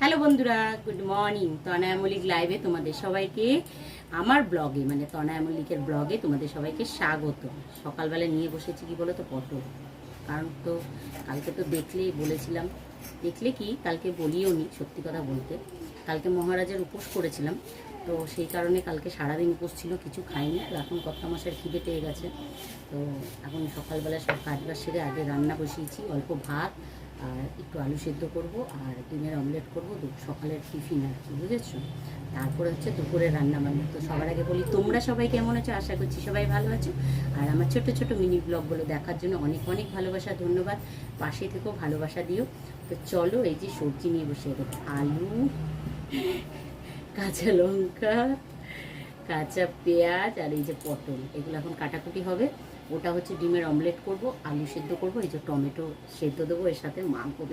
Hello বন্ধুরা, good morning. তনয়া মল্লিক লাইভে তোমাদের সবাইকে, আমার ব্লগে মানে তনয়া মল্লিকের ব্লগে তোমাদের সবাইকে স্বাগত। সকালবেলা নিয়ে বসেছি কি বলো তো, পটল। কারণ তো কালকে তো দেখলেই বলেছিলাম, দেখলে কি কালকে বলিও নি, সত্যি কথা বলতে কালকে মহারাজের উপোস করেছিলাম, তো সেই কারণে কালকে সারাদিন উপোস ছিল, কিছু খাইনি। তো এখন কর্তা মশাইয়ের খিদে পেয়ে গেছে, তো এখন সকালবেলা সব কাজবাজ সেরে আগে রান্না বসিয়েছি। অল্প ভাত আর একটু আলু সেদ্ধ করবো আর ডিমের অমলেট করবো, সকালের টিফিন আর কি, বুঝেছো। তারপরে হচ্ছে দুপুরে রান্না বান্না। তো সবার আগে বলি, তোমরা সবাই কেমন আছো? আশা করছি সবাই ভালো আছো। আর আমার ছোট ছোট মিনি ব্লগগুলো দেখার জন্য অনেক অনেক ভালোবাসা, ধন্যবাদ। পাশে থেকেও ভালোবাসা দিও। তো চলো, এই যে সবজি নিয়ে বসে গেছে, আলু, কাঁচা লঙ্কা, কাঁচা পেঁয়াজ আর এই যে পটল, এগুলো এখন কাটাকুটি হবে। ওটা হচ্ছে ডিমের অমলেট করব, আলু সেদ্ধ করব, এই যে টমেটো সেদ্ধ দেবো, এর সাথে মাখবো।